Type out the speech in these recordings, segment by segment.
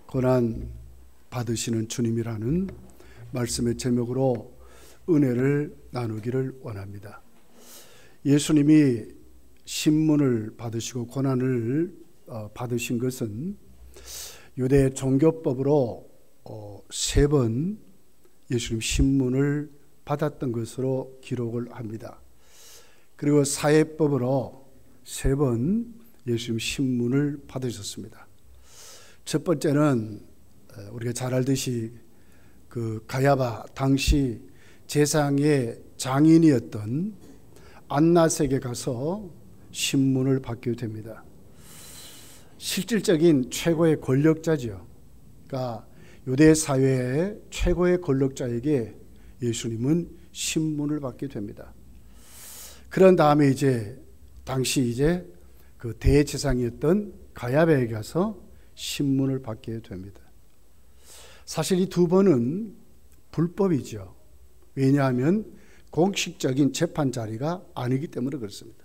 고난 받으시는 주님이라는 말씀의 제목으로 은혜를 나누기를 원합니다. 예수님이 신문을 받으시고 고난을 받으신 것은 유대 종교법으로 3번 예수님 신문을 받았던 것으로 기록을 합니다. 그리고 사회법으로 3번 예수님 신문을 받으셨습니다. 첫 번째는 우리가 잘 알듯이 그 가야바 당시 제사장의 장인이었던 안나세에게 가서 신문을 받게 됩니다. 실질적인 최고의 권력자죠. 그러니까 유대 사회의 최고의 권력자에게 예수님은 신문을 받게 됩니다. 그런 다음에 당시 그 대제사장이었던 가야바에게 가서 신문을 받게 됩니다. 사실 이 2번은 불법이죠. 왜냐하면 공식적인 재판 자리가 아니기 때문에 그렇습니다.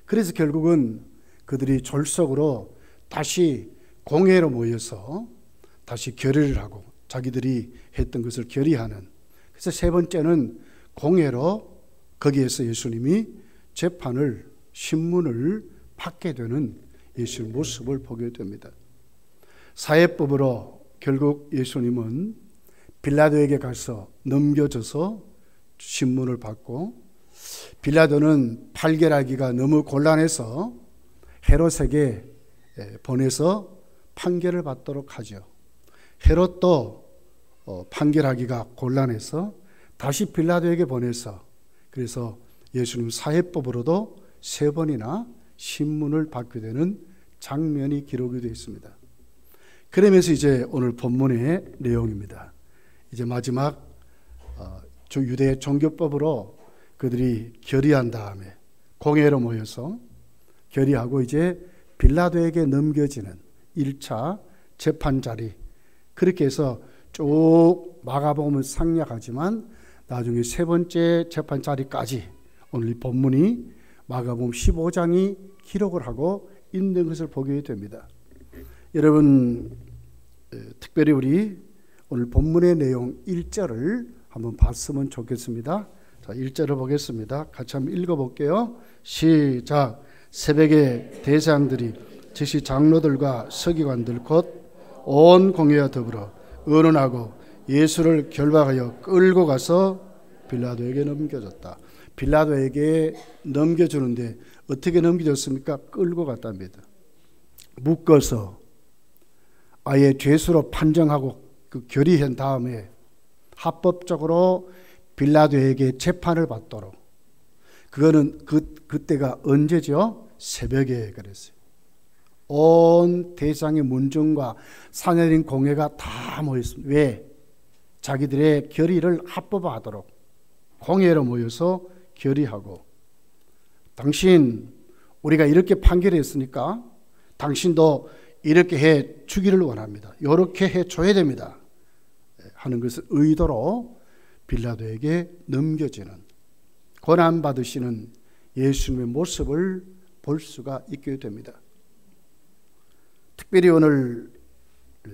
그래서 결국은 그들이 졸속으로 다시 공회로 모여서 다시 결의를 하고 자기들이 했던 것을 결의하는, 그래서 3번째는 공회로 거기에서 예수님이 재판을 신문을 받게 되는 예수의 모습을 보게 됩니다. 사회법으로 결국 예수님은 빌라도에게 가서 넘겨져서 신문을 받고, 빌라도는 판결하기가 너무 곤란해서 헤롯에게 보내서 판결을 받도록 하죠. 헤롯도 판결하기가 곤란해서 다시 빌라도에게 보내서, 그래서 예수님 사회법으로도 3번이나 신문을 받게 되는 장면이 기록이 되어 있습니다. 그러면서 오늘 본문의 내용입니다. 마지막 유대 종교법으로 그들이 결의한 다음에 공회로 모여서 결의하고 빌라도에게 넘겨지는 1차 재판 자리, 그렇게 해서 쭉 마가복음을 상략하지만 나중에 3번째 재판 자리까지 오늘 이 본문이 마가복음 15장이 기록을 하고 있는 것을 보게 됩니다. 여러분, 특별히 우리 오늘 본문의 내용 1절을 한번 봤으면 좋겠습니다. 자, 1절을 보겠습니다. 같이 한번 읽어볼게요. 시작. 새벽에 대제사장들이 즉시 장로들과 서기관들 곧 온 공회와 더불어 의논하고 예수를 결박하여 끌고 가서 빌라도에게 넘겨줬다. 빌라도에게 넘겨주는데 어떻게 넘겨줬습니까? 끌고 갔답니다. 묶어서 아예 죄수로 판정하고 그 결의한 다음에 합법적으로 빌라도에게 재판을 받도록. 그거는 그때가 언제죠? 새벽에 그랬어요. 온 대상의 문중과 사내린 공회가 다 모였습니다. 왜? 자기들의 결의를 합법화하도록 공회로 모여서 결의하고, 당신 우리가 이렇게 판결했으니까 당신도 이렇게 해 주기를 원합니다. 이렇게 해 줘야 됩니다. 하는 것을 의도로 빌라도에게 넘겨지는, 고난받으시는 예수님의 모습을 볼 수가 있게 됩니다. 특별히 오늘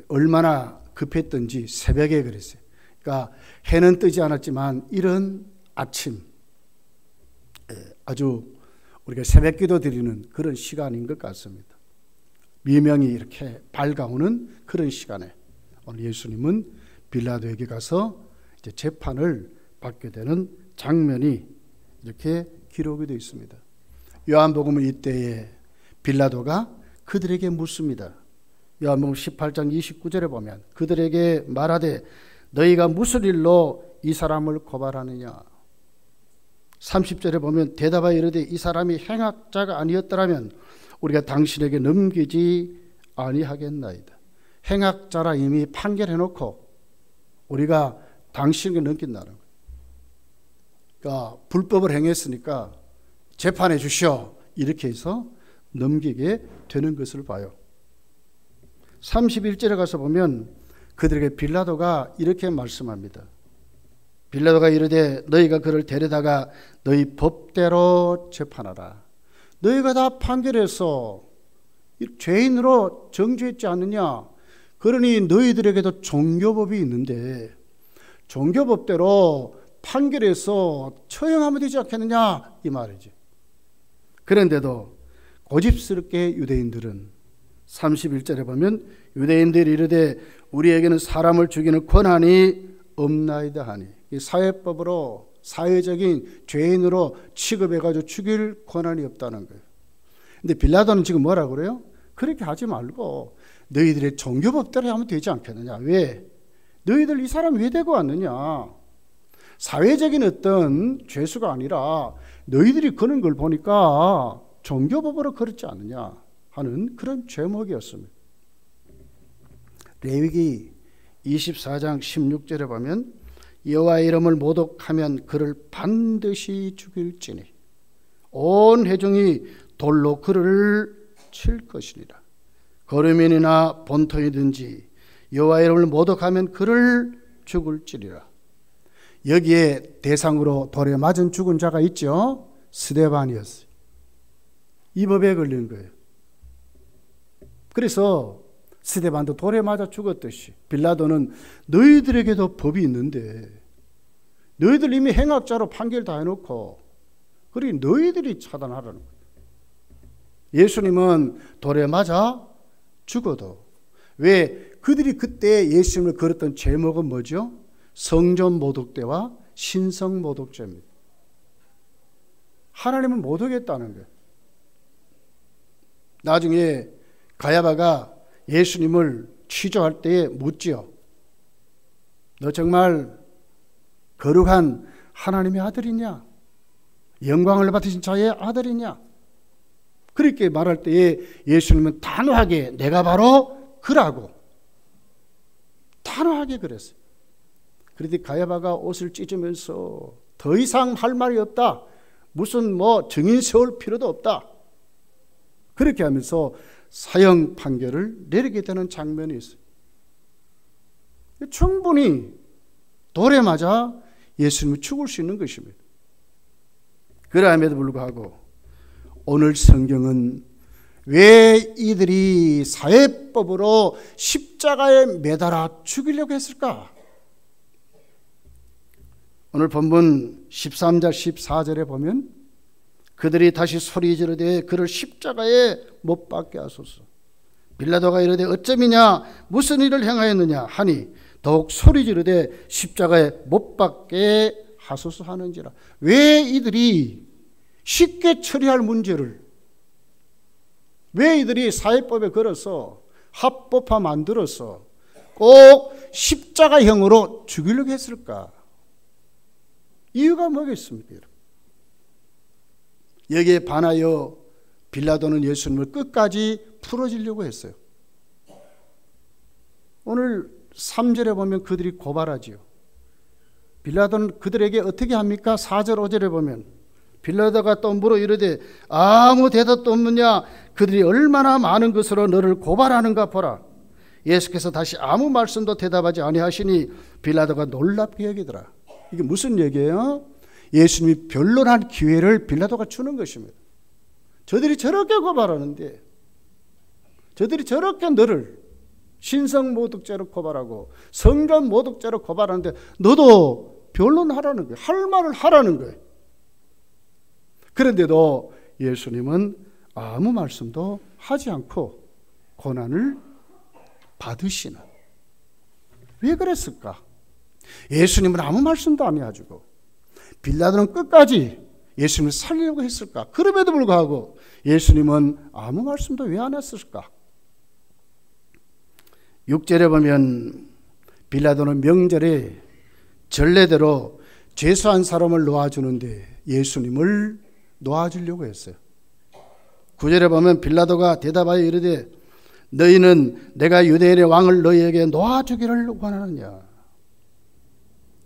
얼마나 급했던지 새벽에 그랬어요. 그러니까 해는 뜨지 않았지만 이른 아침, 아주 우리가 새벽 기도 드리는 그런 시간인 것 같습니다. 미명이 이렇게 밝아오는 그런 시간에 오늘 예수님은 빌라도에게 가서 재판을 받게 되는 장면이 이렇게 기록이 되어 있습니다. 요한복음은 이때에 빌라도가 그들에게 묻습니다. 요한복음 18장 29절에 보면 그들에게 말하되 너희가 무슨 일로 이 사람을 고발하느냐. 30절에 보면 대답하여 이르되 이 사람이 행악자가 아니었더라면 우리가 당신에게 넘기지 아니하겠나이다. 행악자라 이미 판결해놓고 우리가 당신에게 넘긴다는 거예요. 그러니까 불법을 행했으니까 재판해 주시오, 이렇게 해서 넘기게 되는 것을 봐요. 31절에 가서 보면 그들에게 빌라도가 이렇게 말씀합니다. 빌라도가 이르되 너희가 그를 데려다가 너희 법대로 재판하라. 너희가 다 판결해서 죄인으로 정죄했지 않느냐? 그러니 너희들에게도 종교법이 있는데 종교법대로 판결해서 처형하면 되지 않겠느냐 이 말이지. 그런데도 고집스럽게 유대인들은 31절에 보면 유대인들이 이르되 우리에게는 사람을 죽이는 권한이 없나이다 하니, 이 사회법으로 사회적인 죄인으로 취급해가지고 죽일 권한이 없다는 거예요. 근데 빌라도는 지금 뭐라 그래요? 그렇게 하지 말고 너희들의 종교법대로 하면 되지 않겠느냐. 왜? 너희들 이 사람 왜 데리고 왔느냐. 사회적인 어떤 죄수가 아니라 너희들이 그런 걸 보니까 종교법으로 그렇지 않느냐 하는 그런 제목이었습니다. 레위기 24장 16절에 보면 여호와의 이름을 모독하면 그를 반드시 죽일지니 온 회중이 돌로 그를 칠 것이니라. 거류민이나 본토이든지 여호와의 이름을 모독하면 그를 죽을지리라. 여기에 대상으로 돌에 맞은 죽은 자가 있죠. 스데반이었어요. 이 법에 걸린 거예요. 그래서 스데반도 돌에 맞아 죽었듯이 빌라도는 너희들에게도 법이 있는데 너희들 이미 행악자로 판결 다 해놓고 그리 너희들이 차단하라는 거예요. 예수님은 돌에 맞아 죽어도, 왜? 그들이 그때 예수님을 걸었던 제목은 뭐죠? 성전 모독죄와 신성 모독죄입니다. 하나님은 모독했다는 거예요. 나중에 가야바가 예수님을 취조할 때에 묻지요. 너 정말 거룩한 하나님의 아들이냐? 영광을 받으신 자의 아들이냐? 그렇게 말할 때에 예수님은 단호하게 내가 바로 그라고 단호하게 그랬어요. 그런데 가야바가 옷을 찢으면서 더 이상 할 말이 없다. 무슨 증인 세울 필요도 없다. 그렇게 하면서 사형 판결을 내리게 되는 장면이 있어요. 충분히 돌에 맞아 예수님이 죽을 수 있는 것입니다. 그럼에도 불구하고 오늘 성경은 왜 이들이 사회법으로 십자가에 매달아 죽이려고 했을까? 오늘 본문 13절 14절에 보면 그들이 다시 소리 지르되 그를 십자가에 못 박게 하소서. 빌라도가 이르되 어쩌미냐 무슨 일을 행하였느냐 하니 더욱 소리 지르되 십자가에 못 박게 하소서 하는지라. 왜 이들이 쉽게 처리할 문제를, 왜 이들이 사회법에 걸어서 합법화 만들어서 꼭 십자가형으로 죽이려고 했을까? 이유가 뭐겠습니까? 여기에 반하여 빌라도는 예수님을 끝까지 풀어주려고 했어요. 오늘 3절에 보면 그들이 고발하지요. 빌라도는 그들에게 어떻게 합니까? 4절 5절에 보면 빌라도가 또 물어 이르되 아무 대답도 없느냐? 그들이 얼마나 많은 것으로 너를 고발하는가 보라. 예수께서 다시 아무 말씀도 대답하지 아니하시니 빌라도가 놀랍게 여기더라. 이게 무슨 얘기예요? 예수님이 변론할 기회를 빌라도가 주는 것입니다. 저들이 저렇게 고발하는데, 저들이 저렇게 너를 신성모독죄로 고발하고 성전 모독죄로 고발하는데 너도 변론하라는 거예요. 할 말을 하라는 거예요. 그런데도 예수님은 아무 말씀도 하지 않고 고난을 받으시는. 왜 그랬을까? 예수님은 아무 말씀도 안 해가지고 빌라도는 끝까지 예수님을 살리려고 했을까? 그럼에도 불구하고 예수님은 아무 말씀도 왜 안 했을까? 6절에 보면 빌라도는 명절에 전례대로 죄수한 사람을 놓아주는데 예수님을 놓아주려고 했어요. 9절에 보면 빌라도가 대답하여 이르되 너희는 내가 유대인의 왕을 너희에게 놓아주기를 원하느냐?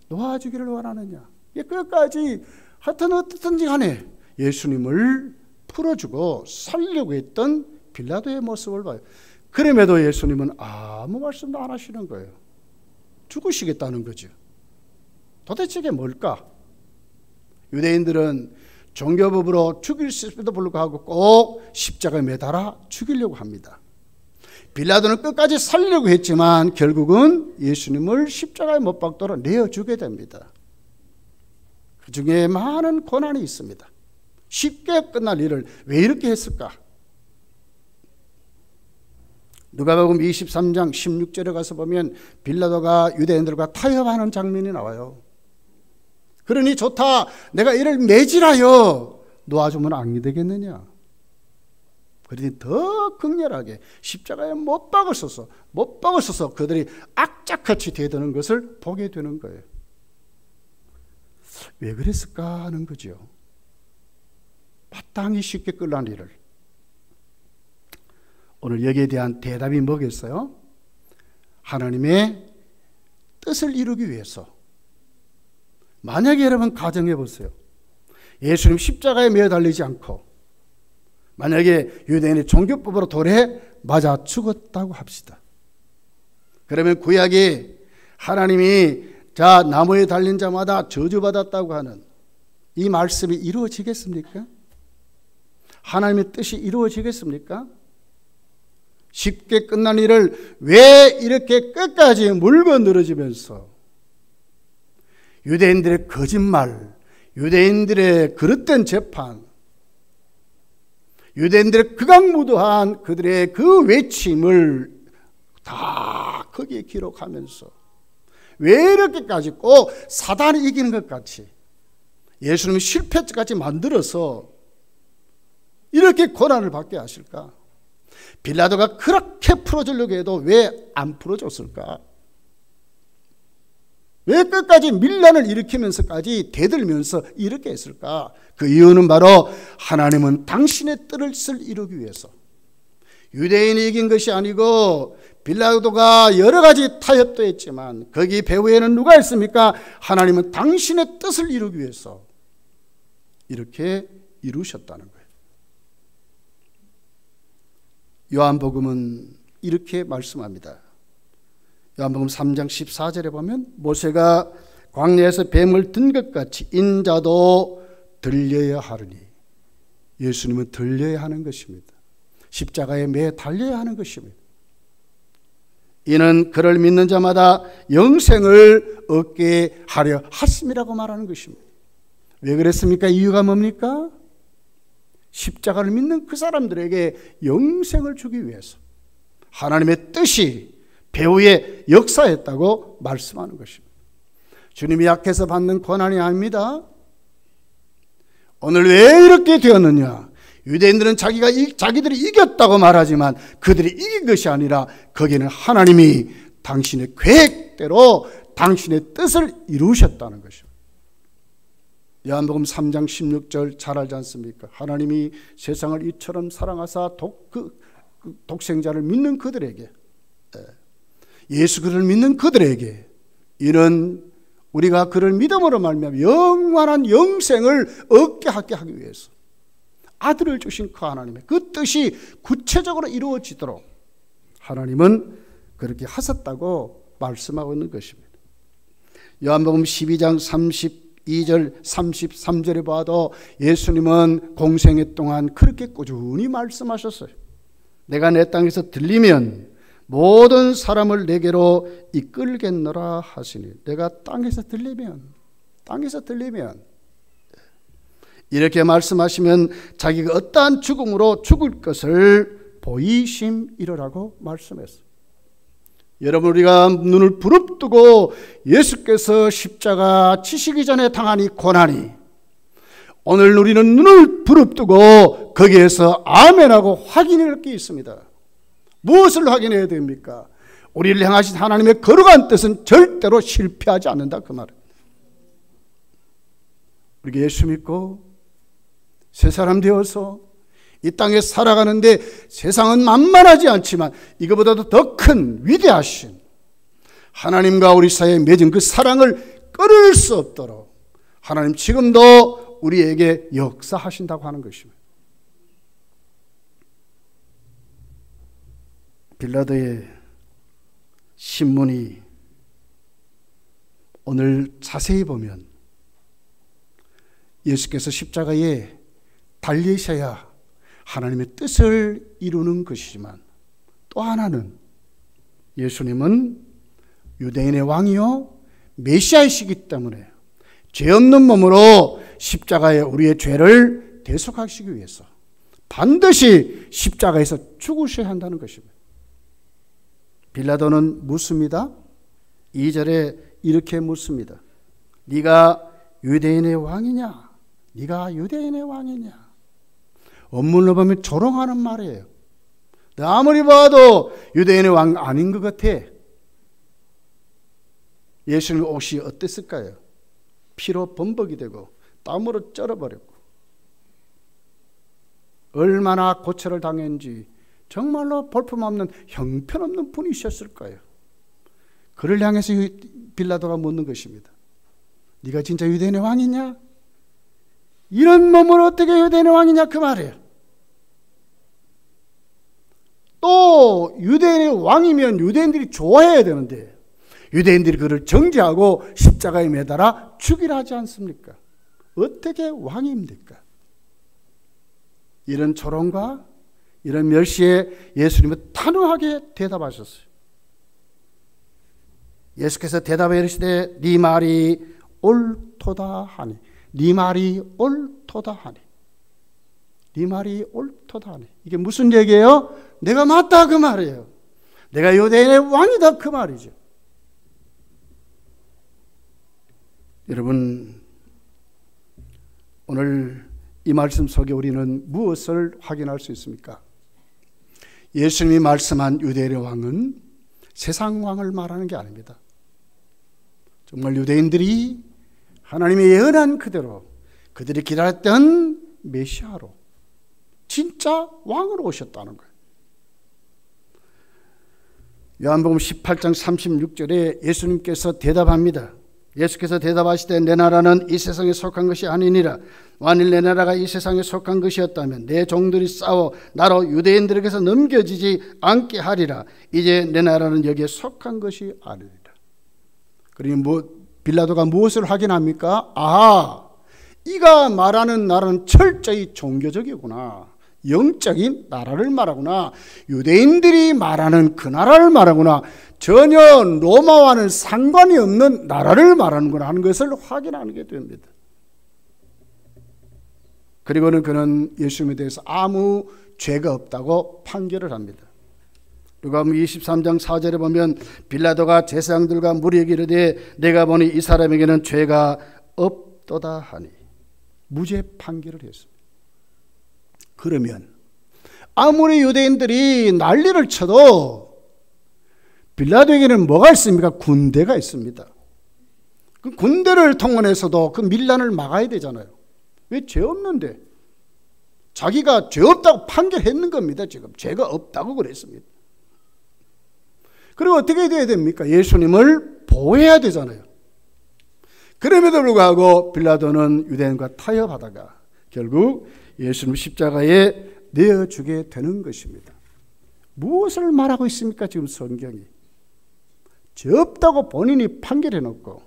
놓아주기를 원하느냐? 끝까지 하여튼 어떻든지 간에 예수님을 풀어주고 살리려고 했던 빌라도의 모습을 봐요. 그럼에도 예수님은 아무 말씀도 안 하시는 거예요. 죽으시겠다는 거죠. 도대체 이게 뭘까? 유대인들은 종교법으로 죽일 수 있음에도 불구하고 꼭 십자가에 매달아 죽이려고 합니다. 빌라도는 끝까지 살리려고 했지만 결국은 예수님을 십자가에 못 박도록 내어주게 됩니다. 그 중에 많은 고난이 있습니다. 쉽게 끝날 일을 왜 이렇게 했을까? 누가복음 23장 16절에 가서 보면 빌라도가 유대인들과 타협하는 장면이 나와요. 그러니 좋다, 내가 이를 매질하여 놓아주면 안 되겠느냐? 그러니 더 극렬하게 십자가에 못 박았어서 그들이 악착같이 대드는 것을 보게 되는 거예요. 왜 그랬을까 하는 거죠. 마땅히 쉽게 끌란 일을. 오늘 여기에 대한 대답이 뭐겠어요? 하나님의 뜻을 이루기 위해서. 만약에 여러분 가정해 보세요. 예수님 십자가에 매어 달리지 않고 만약에 유대인의 종교법으로 돌에 맞아 죽었다고 합시다. 그러면 구약에 하나님이 자 나무에 달린 자마다 저주받았다고 하는 이 말씀이 이루어지겠습니까? 하나님의 뜻이 이루어지겠습니까? 쉽게 끝난 일을 왜 이렇게 끝까지 물고 늘어지면서 유대인들의 거짓말, 유대인들의 그릇된 재판, 유대인들의 극악무도한 그들의 그 외침을 다 거기에 기록하면서 왜 이렇게까지 꼭 사단이 이기는 것 같이 예수님이 실패까지 만들어서 이렇게 고난을 받게 하실까? 빌라도가 그렇게 풀어주려고 해도 왜 안 풀어줬을까? 왜 끝까지 밀란을 일으키면서까지 대들면서 이렇게 했을까? 그 이유는 바로 하나님은 당신의 뜻을 이루기 위해서. 유대인이 이긴 것이 아니고 빌라도가 여러 가지 타협도 했지만 거기 배후에는 누가 있습니까? 하나님은 당신의 뜻을 이루기 위해서 이렇게 이루셨다는 거예요. 요한복음은 이렇게 말씀합니다. 요한복음 3장 14절에 보면 모세가 광야에서 뱀을 든 것 같이 인자도 들려야 하리니, 예수님은 들려야 하는 것입니다. 십자가에 매 달려야 하는 것입니다. 이는 그를 믿는 자마다 영생을 얻게 하려 하심이라고 말하는 것입니다. 왜 그랬습니까? 이유가 뭡니까? 십자가를 믿는 그 사람들에게 영생을 주기 위해서 하나님의 뜻이 배후에 역사했다고 말씀하는 것입니다. 주님이 약해서 받는 고난이 아닙니다. 오늘 왜 이렇게 되었느냐? 유대인들은 자기들이 이겼다고 말하지만 그들이 이긴 것이 아니라 거기는 하나님이 당신의 계획대로 당신의 뜻을 이루셨다는 것입니다. 요한복음 3장 16절 잘 알지 않습니까? 하나님이 세상을 이처럼 사랑하사 독생자를 믿는 그들에게, 예수 그를 믿는 그들에게, 이는 우리가 그를 믿음으로 말미암아 영원한 영생을 얻게 하기 위해서 아들을 주신 그 하나님의 그 뜻이 구체적으로 이루어지도록 하나님은 그렇게 하셨다고 말씀하고 있는 것입니다. 요한복음 12장 32절 33절에 봐도 예수님은 공생애 동안 그렇게 꾸준히 말씀하셨어요. 내가 내 땅에서 들리면 모든 사람을 내게로 이끌겠노라 하시니, 내가 땅에서 들리면 이렇게 말씀하시면 자기가 어떠한 죽음으로 죽을 것을 보이심이라고 말씀했어요. 여러분, 우리가 눈을 부릅뜨고 예수께서 십자가 치시기 전에 당한 이 고난이, 오늘 우리는 눈을 부릅뜨고 거기에서 아멘하고 확인할 게 있습니다. 무엇을 확인해야 됩니까? 우리를 향하신 하나님의 거룩한 뜻은 절대로 실패하지 않는다, 그 말은. 우리가 예수 믿고 새 사람 되어서 이 땅에 살아가는데 세상은 만만하지 않지만 이거보다도 더 큰 위대하신 하나님과 우리 사이에 맺은 그 사랑을 끊을 수 없도록 하나님 지금도 우리에게 역사하신다고 하는 것입니다. 빌라도의 신문이 오늘 자세히 보면 예수께서 십자가에 달리셔야 하나님의 뜻을 이루는 것이지만 또 하나는 예수님은 유대인의 왕이요 메시아이시기 때문에 죄 없는 몸으로 십자가에 우리의 죄를 대속하시기 위해서 반드시 십자가에서 죽으셔야 한다는 것입니다. 빌라도는 묻습니다. 2절에 이렇게 묻습니다. 네가 유대인의 왕이냐? 네가 유대인의 왕이냐? 원문을 보면 조롱하는 말이에요. 아무리 봐도 유대인의 왕 아닌 것 같아. 예수님 옷이 어땠을까요? 피로 범벅이 되고 땀으로 쩔어버렸고 얼마나 고초를 당했는지 정말로 볼품없는 형편없는 분이셨을까요? 그를 향해서 빌라도가 묻는 것입니다. 네가 진짜 유대인의 왕이냐? 이런 몸으로 어떻게 유대인의 왕이냐 그 말이에요. 또 유대인의 왕이면 유대인들이 좋아해야 되는데 유대인들이 그를 정죄하고 십자가에 매달아 죽이라 하지 않습니까? 어떻게 왕입니까? 이런 조롱과 이런 멸시에 예수님은 단호하게 대답하셨어요. 예수께서 대답해 이르시되 네 말이 옳도다 하니 네 말이 옳도다 하니 네 말이 옳도다 하니 이게 무슨 얘기예요? 내가 맞다 그 말이에요. 내가 유대인의 왕이다 그 말이죠. 여러분 오늘 이 말씀 속에 우리는 무엇을 확인할 수 있습니까? 예수님이 말씀한 유대인의 왕은 세상 왕을 말하는 게 아닙니다. 정말 유대인들이 하나님의 예언한 그대로 그들이 기다렸던 메시아로 진짜 왕으로 오셨다는 거예요. 요한복음 18장 36절에 예수님께서 대답합니다. 예수께서 대답하시되 내 나라는 이 세상에 속한 것이 아니니라. 만일 내 나라가 이 세상에 속한 것이었다면 내 종들이 싸워 나로 유대인들에게서 넘겨지지 않게 하리라. 이제 내 나라는 여기에 속한 것이 아니리라. 그러니 빌라도가 무엇을 확인합니까? 아, 이가 말하는 나라는 철저히 종교적이구나. 영적인 나라를 말하구나. 유대인들이 말하는 그 나라를 말하구나. 전혀 로마와는 상관이 없는 나라를 말하는구나 하는 것을 확인하게 됩니다. 그리고는 그는 예수님에 대해서 아무 죄가 없다고 판결을 합니다. 누가복음 23장 4절에 보면 빌라도가 제사장들과 무리에게 이르되 내가 보니 이 사람에게는 죄가 없도다 하니 무죄 판결을 했습니다. 그러면 아무리 유대인들이 난리를 쳐도 빌라도에게는 뭐가 있습니까? 군대가 있습니다. 그 군대를 동원해서도 그 밀란을 막아야 되잖아요. 왜 죄 없는데? 자기가 죄 없다고 판결했는 겁니다. 지금 죄가 없다고 그랬습니다. 그리고 어떻게 돼야 됩니까? 예수님을 보호해야 되잖아요. 그럼에도 불구하고 빌라도는 유대인과 타협하다가 결국 예수님 십자가에 내어주게 되는 것입니다. 무엇을 말하고 있습니까? 지금 성경이 죄 없다고 본인이 판결해놓고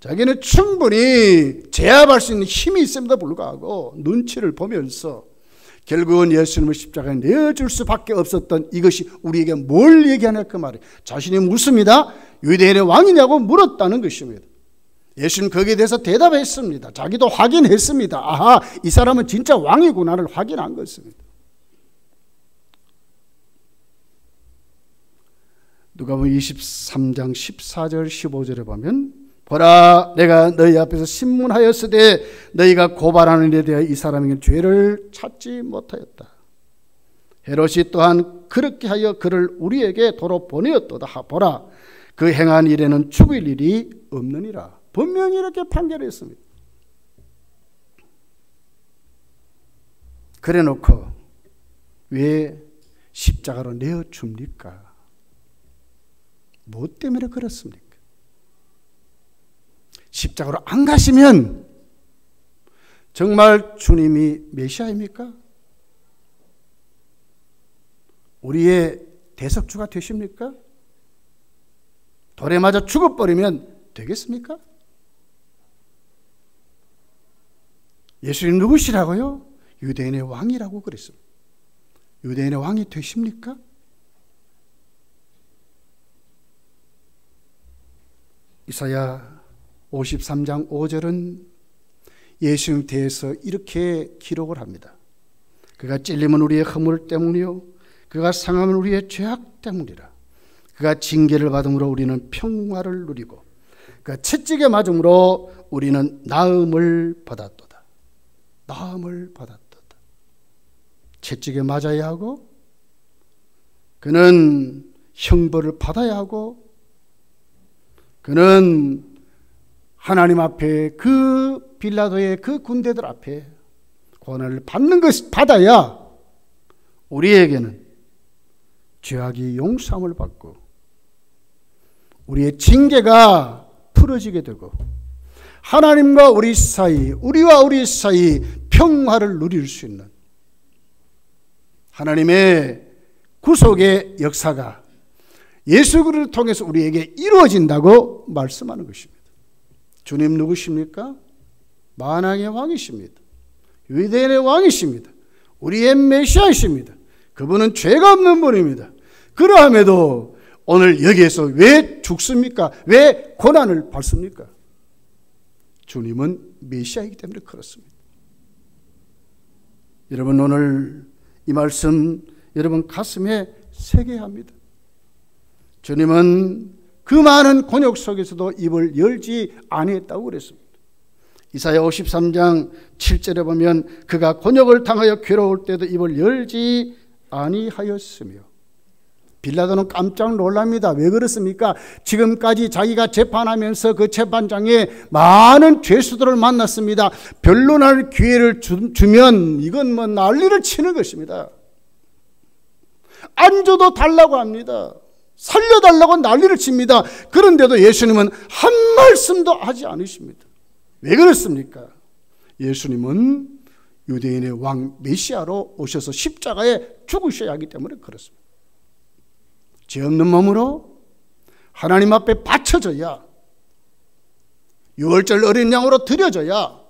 자기는 충분히 제압할 수 있는 힘이 있음에도 불구하고 눈치를 보면서 결국은 예수님을 십자가에 내어줄 수밖에 없었던 이것이 우리에게 뭘 얘기하냐 그 말이에요. 자신이 묻습니다. 유대인의 왕이냐고 물었다는 것입니다. 예수님 거기에 대해서 대답했습니다. 자기도 확인했습니다. 아하, 이 사람은 진짜 왕이구나를 확인한 것입니다. 누가복음 23장 14절 15절에 보면 보라 내가 너희 앞에서 신문하였으되 너희가 고발하는 일에 대하여 이 사람에게 죄를 찾지 못하였다. 헤롯이 또한 그렇게 하여 그를 우리에게 도로 보내었도다. 보라 그 행한 일에는 죽일 일이 없느니라. 분명히 이렇게 판결했습니다. 그래 놓고 왜 십자가로 내어줍니까? 뭐 때문에 그렇습니까? 십자가로 안 가시면 정말 주님이 메시아입니까? 우리의 대속주가 되십니까? 돌에 맞아 죽어버리면 되겠습니까? 예수님 누구시라고요? 유대인의 왕이라고 그랬습니다. 유대인의 왕이 되십니까? 이사야 53장 5절은 예수님 대해서 이렇게 기록을 합니다. 그가 찔림은 우리의 허물 때문이요 그가 상함은 우리의 죄악 때문이라. 그가 징계를 받음으로 우리는 평화를 누리고 그가 채찍에 맞음으로 우리는 나음을 받았도다. 나음을 받았도다. 채찍에 맞아야 하고 그는 형벌을 받아야 하고 그는 하나님 앞에 그 빌라도의 그 군대들 앞에 고난을 받는 것을 받아야 우리에게는 죄악이 용서함을 받고 우리의 징계가 풀어지게 되고 하나님과 우리 사이, 우리와 우리 사이 평화를 누릴 수 있는 하나님의 구속의 역사가 예수 그리스도를 통해서 우리에게 이루어진다고 말씀하는 것입니다. 주님 누구십니까? 만왕의 왕이십니다. 유대인의 왕이십니다. 우리의 메시아이십니다. 그분은 죄가 없는 분입니다. 그러함에도 오늘 여기에서 왜 죽습니까? 왜 고난을 받습니까? 주님은 메시아이기 때문에 그렇습니다. 여러분 오늘 이 말씀 여러분 가슴에 새겨야 합니다. 주님은 그 많은 곤욕 속에서도 입을 열지 아니했다고 그랬습니다. 이사야 53장 7절에 보면 그가 곤욕을 당하여 괴로울 때도 입을 열지 아니하였으며 빌라도는 깜짝 놀랍니다. 왜 그렇습니까? 지금까지 자기가 재판하면서 그 재판장에 많은 죄수들을 만났습니다. 변론할 기회를 주면 이건 뭐 난리를 치는 것입니다. 안 줘도 달라고 합니다. 살려달라고 난리를 칩니다. 그런데도 예수님은 한 말씀도 하지 않으십니다. 왜 그렇습니까? 예수님은 유대인의 왕 메시아로 오셔서 십자가에 죽으셔야 하기 때문에 그렇습니다. 죄 없는 몸으로 하나님 앞에 바쳐져야 유월절 어린 양으로 드려져야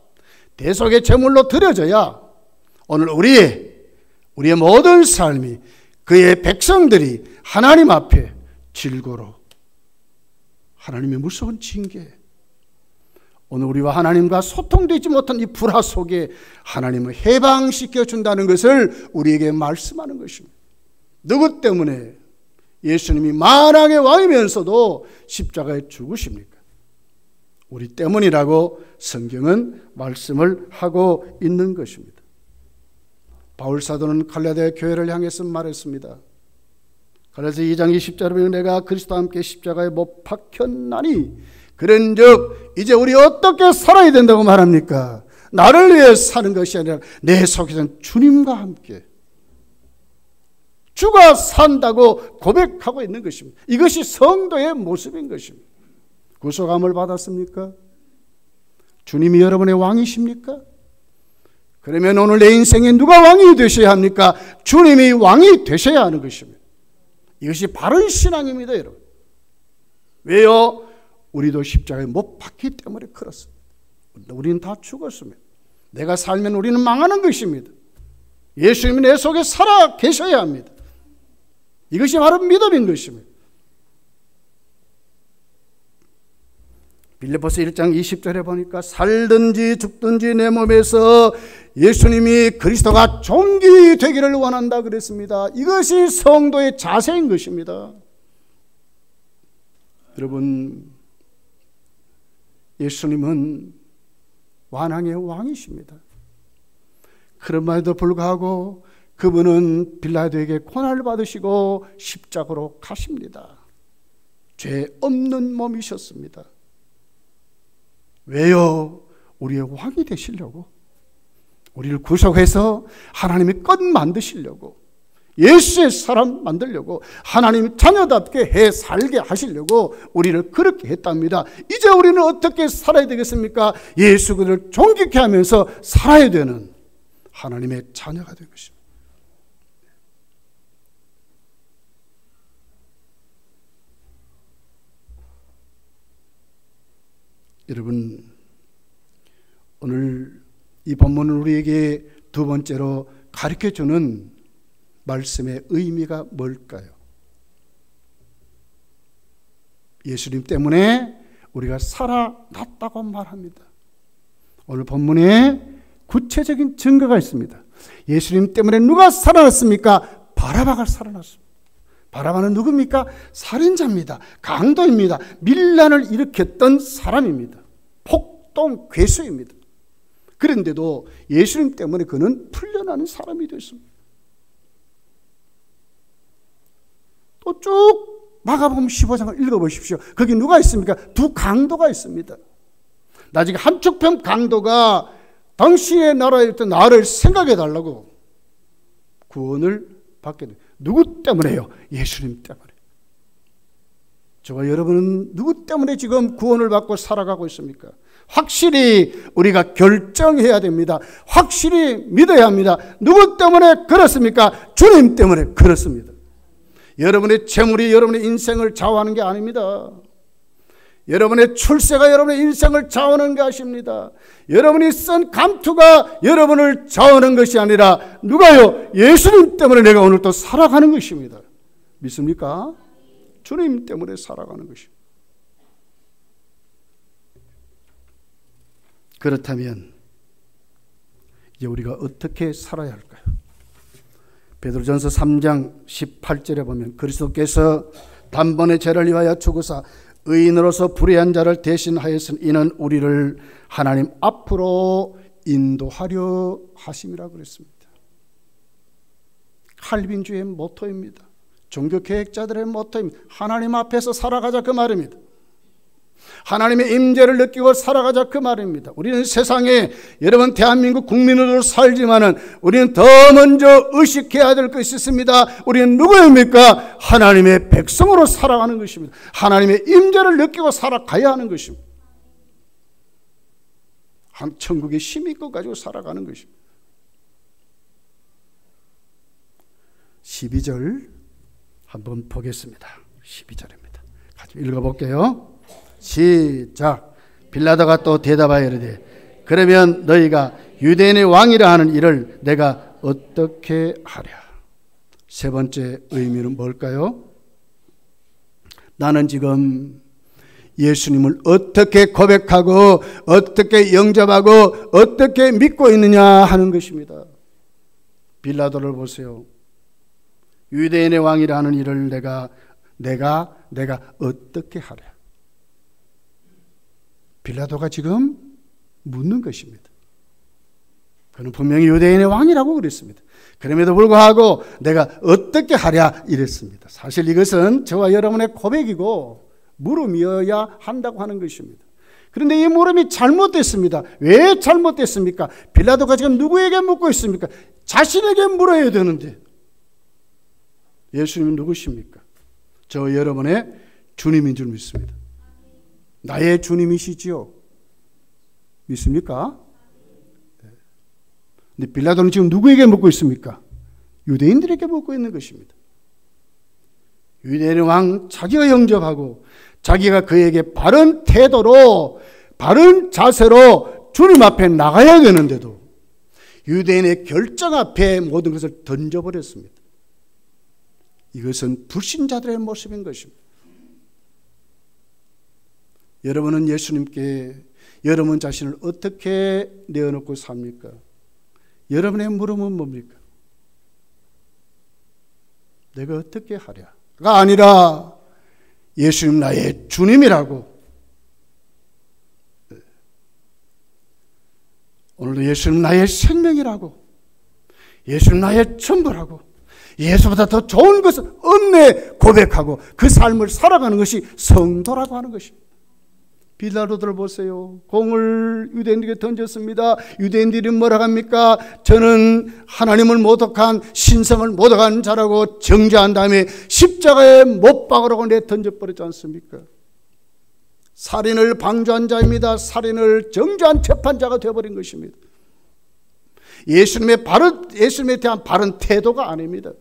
대속의 제물로 드려져야 오늘 우리의 모든 삶이 그의 백성들이 하나님 앞에 질고로 하나님의 무서운 징계 오늘 우리와 하나님과 소통되지 못한 이 불화 속에 하나님을 해방시켜 준다는 것을 우리에게 말씀하는 것입니다. 누구 때문에 예수님이 만왕의 왕이면서도 십자가에 죽으십니까? 우리 때문이라고 성경은 말씀을 하고 있는 것입니다. 바울 사도는 갈라디아 교회를 향해서 말했습니다. 갈라디아 2장 20절에 보면 내가 그리스도와 함께 십자가에 못 박혔나니 그런즉 이제 우리 어떻게 살아야 된다고 말합니까? 나를 위해 사는 것이 아니라 내 속에서는 주님과 함께 주가 산다고 고백하고 있는 것입니다. 이것이 성도의 모습인 것입니다. 구속함을 받았습니까? 주님이 여러분의 왕이십니까? 그러면 오늘 내 인생에 누가 왕이 되셔야 합니까? 주님이 왕이 되셔야 하는 것입니다. 이것이 바른 신앙입니다, 여러분. 왜요? 우리도 십자가에 못 박기 때문에 그렇습니다. 우리는 다 죽었습니다. 내가 살면 우리는 망하는 것입니다. 예수님이 내 속에 살아 계셔야 합니다. 이것이 바로 믿음인 것입니다. 빌립보서 1장 20절에 보니까 살든지 죽든지 내 몸에서 예수님이 그리스도가 존귀되기를 원한다 그랬습니다. 이것이 성도의 자세인 것입니다. 여러분, 예수님은 만왕의 왕이십니다. 그럼에도 불구하고 그분은 빌라도에게 고난을 받으시고 십자가로 가십니다. 죄 없는 몸이셨습니다. 왜요? 우리의 왕이 되시려고, 우리를 구속해서 하나님의 것 만드시려고, 예수의 사람 만들려고, 하나님 자녀답게 해 살게 하시려고 우리를 그렇게 했답니다. 이제 우리는 어떻게 살아야 되겠습니까? 예수 그를 존귀케 하면서 살아야 되는 하나님의 자녀가 된 것입니다. 여러분, 오늘 이 본문은 우리에게 두 번째로 가르쳐주는 말씀의 의미가 뭘까요? 예수님 때문에 우리가 살아났다고 말합니다. 오늘 본문에 구체적인 증거가 있습니다. 예수님 때문에 누가 살아났습니까? 바라바가 살아났습니다. 바라바는 누굽니까? 살인자입니다. 강도입니다. 밀란을 일으켰던 사람입니다. 폭동 괴수입니다. 그런데도 예수님 때문에 그는 풀려나는 사람이 됐습니다. 또 쭉 마가복음 15장을 읽어보십시오. 거기 누가 있습니까? 두 강도가 있습니다. 나중에 한쪽편 강도가 당신의 나라에 있던 나를 생각해달라고 구원을 받게 됩니다. 누구 때문에요? 예수님 때문에. 저와 여러분은 누구 때문에 지금 구원을 받고 살아가고 있습니까? 확실히 우리가 결정해야 됩니다. 확실히 믿어야 합니다. 누구 때문에 그렇습니까? 주님 때문에 그렇습니다. 여러분의 재물이 여러분의 인생을 좌우하는 게 아닙니다. 여러분의 출세가 여러분의 인생을 좌우하는 게 아십니다. 여러분이 쓴 감투가 여러분을 좌우하는 것이 아니라 누가요? 예수님 때문에 내가 오늘 또 살아가는 것입니다. 믿습니까? 주님 때문에 살아가는 것입니다. 그렇다면 이제 우리가 어떻게 살아야 할까요? 베드로전서 3장 18절에 보면 그리스도께서 단번에 죄를 위하여 죽으사 의인으로서 불의한 자를 대신하였으니 이는 우리를 하나님 앞으로 인도하려 하심이라고 그랬습니다. 칼빈주의 모토입니다. 종교개혁자들의 모토입니다. 하나님 앞에서 살아가자 그 말입니다. 하나님의 임재를 느끼고 살아가자 그 말입니다. 우리는 세상에 여러분 대한민국 국민으로 살지만은 우리는 더 먼저 의식해야 될 것이 있습니다. 우리는 누구입니까? 하나님의 백성으로 살아가는 것입니다. 하나님의 임재를 느끼고 살아가야 하는 것입니다. 한 천국의 힘있고 가지고 살아가는 것입니다. 12절 한번 보겠습니다. 12절입니다. 같이 읽어볼게요. 시작. 빌라도가 또 대답하여 이르되 그러면 너희가 유대인의 왕이라 하는 이를 내가 어떻게 하랴? 세 번째 의미는 뭘까요? 나는 지금 예수님을 어떻게 고백하고 어떻게 영접하고 어떻게 믿고 있느냐 하는 것입니다. 빌라도를 보세요. 유대인의 왕이라 하는 이를 내가 어떻게 하랴? 빌라도가 지금 묻는 것입니다. 그는 분명히 유대인의 왕이라고 그랬습니다. 그럼에도 불구하고 내가 어떻게 하랴 이랬습니다. 사실 이것은 저와 여러분의 고백이고 물음이어야 한다고 하는 것입니다. 그런데 이 물음이 잘못됐습니다. 왜 잘못됐습니까? 빌라도가 지금 누구에게 묻고 있습니까? 자신에게 물어야 되는데 예수님은 누구십니까? 저 여러분의 주님인 줄 믿습니다. 나의 주님이시지요? 믿습니까? 근데 빌라도는 지금 누구에게 묻고 있습니까? 유대인들에게 묻고 있는 것입니다. 유대인의 왕 자기가 영접하고 자기가 그에게 바른 태도로 바른 자세로 주님 앞에 나가야 되는데도 유대인의 결정 앞에 모든 것을 던져버렸습니다. 이것은 불신자들의 모습인 것입니다. 여러분은 예수님께 여러분 자신을 어떻게 내어놓고 삽니까? 여러분의 물음은 뭡니까? 내가 어떻게 하랴가 아니라 예수님 나의 주님이라고. 오늘도 예수님 나의 생명이라고, 예수님 나의 전부라고, 예수보다 더 좋은 것을 없네 고백하고 그 삶을 살아가는 것이 성도라고 하는 것입니다. 빌라도들 보세요. 공을 유대인들에게 던졌습니다. 유대인들이 뭐라고 합니까? 저는 하나님을 모독한, 신성을 모독한 자라고 정죄한 다음에 십자가에 못 박으라고 내던져버리지 않습니까? 살인을 방조한 자입니다. 살인을 정죄한 재판자가 되어버린 것입니다. 예수님에 대한 바른 태도가 아닙니다.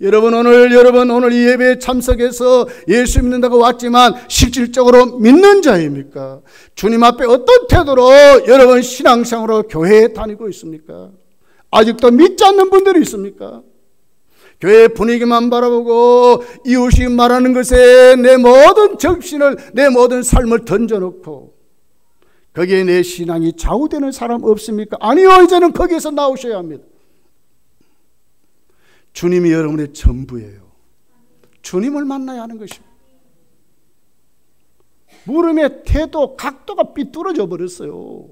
여러분 오늘 이 예배에 참석해서 예수 믿는다고 왔지만 실질적으로 믿는 자입니까? 주님 앞에 어떤 태도로 여러분 신앙생활로 교회에 다니고 있습니까? 아직도 믿지 않는 분들이 있습니까? 교회 분위기만 바라보고 이웃이 말하는 것에 내 모든 정신을, 내 모든 삶을 던져놓고 거기에 내 신앙이 좌우되는 사람 없습니까? 아니요, 이제는 거기에서 나오셔야 합니다. 주님이 여러분의 전부예요. 주님을 만나야 하는 것입니다. 물음의 태도, 각도가 삐뚤어져 버렸어요.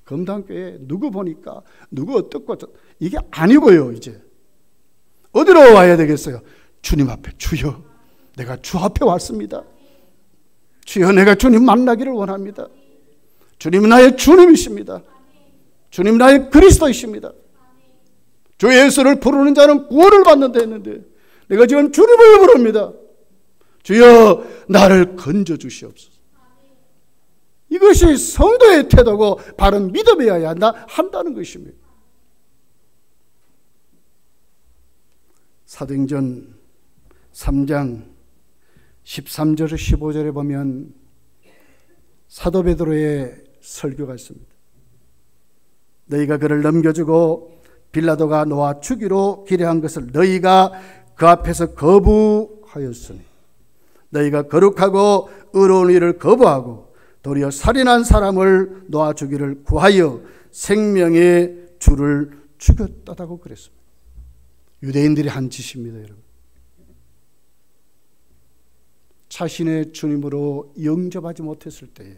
검단교회 누구 보니까 누구 어떻고, 이게 아니고요. 이제 어디로 와야 되겠어요? 주님 앞에. 주여, 내가 주 앞에 왔습니다. 주여, 내가 주님 만나기를 원합니다. 주님은 나의 주님이십니다. 주님 나의 그리스도이십니다. 주 예수를 부르는 자는 구원을 받는다 했는데 내가 지금 주님을 부릅니다. 주여, 나를 건져 주시옵소서. 이것이 성도의 태도고 바른 믿음이어야 한다는 것입니다. 사도행전 3장 13절에서 15절에 보면 사도 베드로의 설교가 있습니다. 너희가 그를 넘겨주고 빌라도가 놓아 주기로 기례한 것을 너희가 그 앞에서 거부하였으니 너희가 거룩하고 의로운 일을 거부하고 도리어 살인한 사람을 놓아 주기를 구하여 생명의 주를 죽였다고 그랬습니다. 유대인들이 한 짓입니다, 여러분. 자신의 주님으로 영접하지 못했을 때에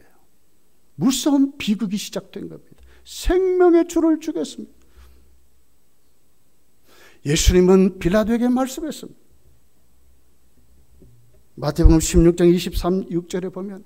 무서운 비극이 시작된 겁니다. 생명의 주를 죽였습니다. 예수님은 빌라도에게 말씀했습니다. 마태복음 16장 23절에 보면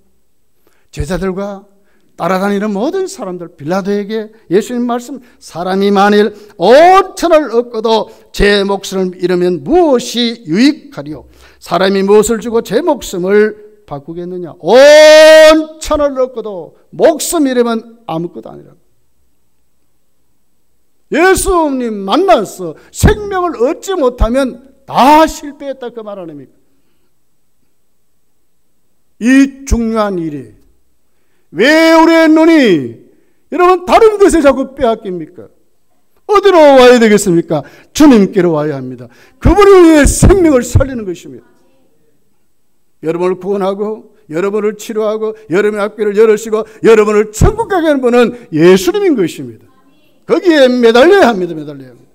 제자들과 따라다니는 모든 사람들, 빌라도에게 예수님 말씀, 사람이 만일 온 천을 얻고도 제 목숨을 잃으면 무엇이 유익하리요? 사람이 무엇을 주고 제 목숨을 바꾸겠느냐? 온 천을 얻고도 목숨 잃으면 아무것도 아니라고. 예수님 만나서 생명을 얻지 못하면 다 실패했다, 그 말 아닙니까? 이 중요한 일이 왜 우리의 눈이 여러분 다른 것에 자꾸 빼앗깁니까? 어디로 와야 되겠습니까? 주님께로 와야 합니다. 그분을 위해 생명을 살리는 것입니다. 여러분을 구원하고 여러분을 치료하고 여러분의 앞길을 열으시고 여러분을 천국 가게 하는 분은 예수님인 것입니다. 거기에 매달려야 합니다. 매달려야 합니다.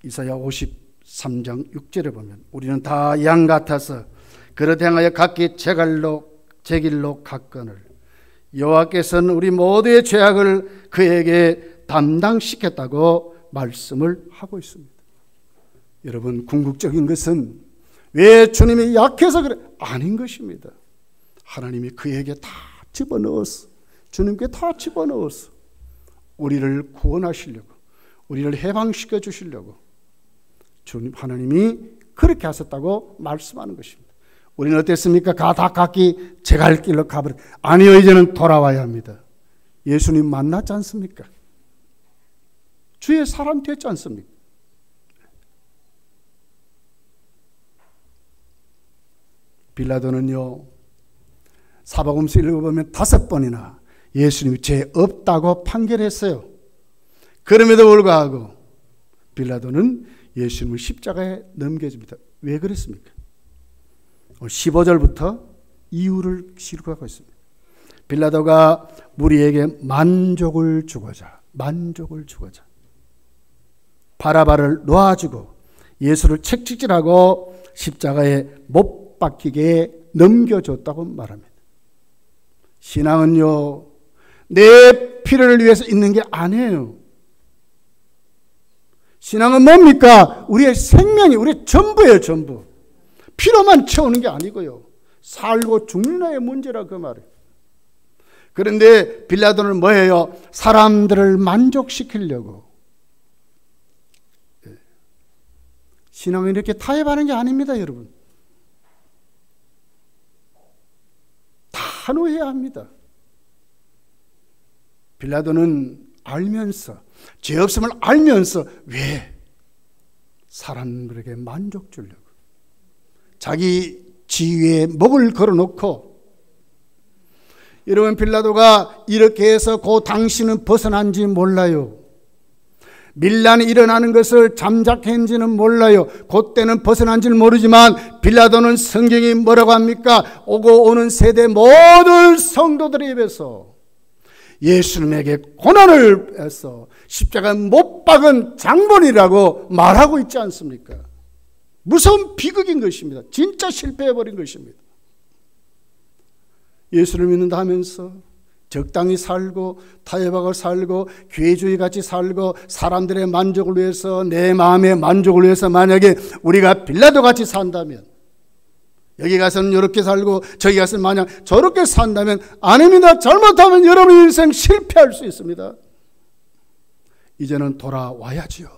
이사야 53장 6절에 보면 우리는 다 양 같아서 그릇 행하여 각기 제 길로 갔거늘 여호와께서는 우리 모두의 죄악을 그에게 담당시켰다고 말씀을 하고 있습니다. 여러분, 궁극적인 것은 왜 주님이 약해서 그래? 아닌 것입니다. 하나님이 그에게 다 집어넣었어. 주님께 다 집어넣었어. 우리를 구원하시려고, 우리를 해방시켜 주시려고 주님 하나님이 그렇게 하셨다고 말씀하는 것입니다. 우리는 어땠습니까? 다 각기 제 갈 길로 가버려. 아니요, 이제는 돌아와야 합니다. 예수님 만났지 않습니까? 주의 사람 됐지 않습니까? 빌라도는요, 사복음서 읽어보면 5번이나 예수님이 죄 없다고 판결했어요. 그럼에도 불구하고 빌라도는 예수님을 십자가에 넘겨줍니다. 왜 그랬습니까? 15절부터 이유를 기록하고 있습니다. 빌라도가 무리에게 만족을 주고자 바라바를 놓아주고 예수를 책찍질하고 십자가에 못 박히게 넘겨줬다고 말합니다. 신앙은요, 내 필요를 위해서 있는 게 아니에요. 신앙은 뭡니까? 우리의 생명이 우리의 전부예요, 전부. 필요만 채우는 게 아니고요. 살고 죽는 의 문제라 그 말이에요. 그런데 빌라도는 뭐예요? 사람들을 만족시키려고. 신앙은 이렇게 타협하는 게 아닙니다, 여러분. 단호해야 합니다. 빌라도는 알면서, 죄 없음을 알면서 왜? 사람들에게 만족 주려고. 자기 지위에 목을 걸어놓고 여러분, 빌라도가 이렇게 해서 그 당신은 벗어난지 몰라요. 밀란이 일어나는 것을 잠작했는지는 몰라요. 그때는 벗어난지는 모르지만 빌라도는 성경이 뭐라고 합니까? 오고 오는 세대 모든 성도들의 입에서 예수님에게 고난을 해서 십자가에 못 박은 장본이라고 말하고 있지 않습니까? 무서운 비극인 것입니다. 진짜 실패해버린 것입니다. 예수를 믿는다 하면서 적당히 살고 타협하고 살고 교회주의 같이 살고 사람들의 만족을 위해서, 내 마음의 만족을 위해서 만약에 우리가 빌라도 같이 산다면, 여기 가서는 이렇게 살고 저기 가서는 만약 저렇게 산다면 아닙니다. 잘못하면 여러분 인생 실패할 수 있습니다. 이제는 돌아와야지요.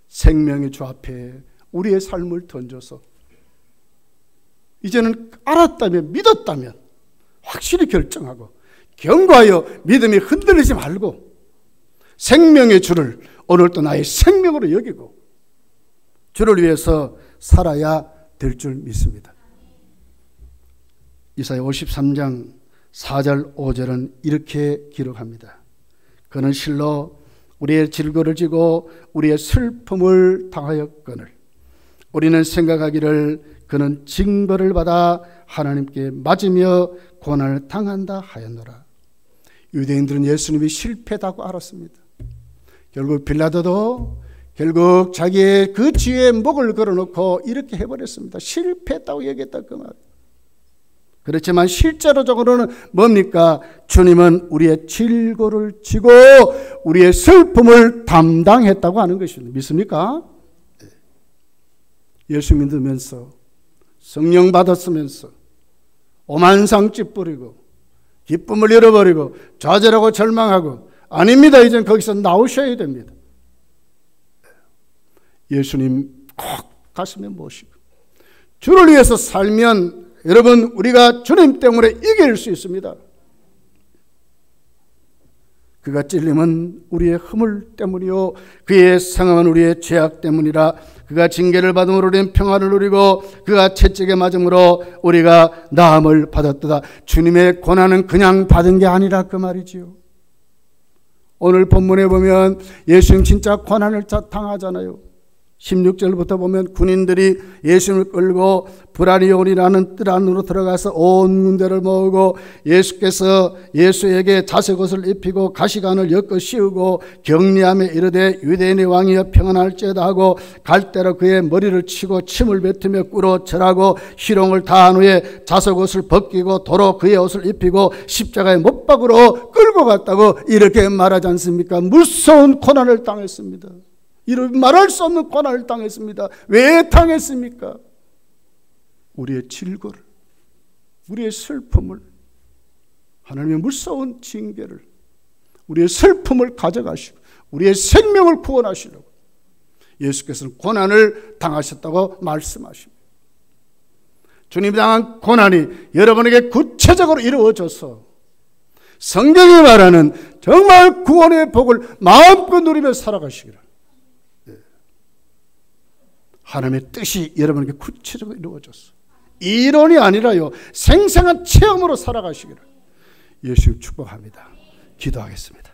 생명의 주 앞에 우리의 삶을 던져서 이제는 알았다면, 믿었다면 확실히 결정하고 견고하여 믿음이 흔들리지 말고 생명의 주를 오늘도 나의 생명으로 여기고 주를 위해서 살아야 될 줄 믿습니다. 이사야 53장 4절 5절은 이렇게 기록합니다. 그는 실로 우리의 질거를 지고 우리의 슬픔을 당하였거늘 우리는 생각하기를 그는 징벌을 받아 하나님께 맞으며 고난을 당한다 하였노라. 유대인들은 예수님이 실패다고 알았습니다. 결국 빌라도도 결국 자기의 그 지혜에 목을 걸어놓고 이렇게 해버렸습니다. 실패했다고 얘기했다 그 말. 그렇지만 실제로적으로는 뭡니까? 주님은 우리의 질고를 지고 우리의 슬픔을 담당했다고 하는 것입니다. 믿습니까? 예수 믿으면서 성령 받았으면서 오만상 찌푸리고 기쁨을 잃어버리고 좌절하고 절망하고, 아닙니다. 이젠 거기서 나오셔야 됩니다. 예수님 꼭 가슴에 모시고 주를 위해서 살면 여러분, 우리가 주님 때문에 이길 수 있습니다. 그가 찔림은 우리의 허물 때문이요 그의 상함은 우리의 죄악 때문이라. 그가 징계를 받음으로 우리는 평화를 누리고 그가 채찍에 맞음으로 우리가 나음을 받았도다. 주님의 고난은 그냥 받은 게 아니라 그 말이지요. 오늘 본문에 보면 예수님 진짜 고난을 당하잖아요. 16절부터 보면 군인들이 예수님을 끌고 브라리온이라는 뜰 안으로 들어가서 온 군대를 모으고 예수께서 예수에게 자색옷을 입히고 가시관을 엮어 씌우고 격리하며 이르되 유대인의 왕이여 평안할지어다 하고 갈대로 그의 머리를 치고 침을 뱉으며 꿇어 절하고 희롱을 다한 후에 자색옷을 벗기고 도로 그의 옷을 입히고 십자가에 못 박으러 끌고 갔다고 이렇게 말하지 않습니까? 무서운 고난을 당했습니다. 이런 말할 수 없는 고난을 당했습니다. 왜 당했습니까? 우리의 질고를, 우리의 슬픔을, 하나님의 무서운 징계를, 우리의 슬픔을 가져가시고 우리의 생명을 구원하시려고 예수께서는 고난을 당하셨다고 말씀하십니다. 주님이 당한 고난이 여러분에게 구체적으로 이루어져서 성경이 말하는 정말 구원의 복을 마음껏 누리며 살아가시기를, 하나님의 뜻이 여러분에게 구체적으로 이루어졌어. 이론이 아니라요, 생생한 체험으로 살아가시기를 예수 축복합니다. 기도하겠습니다.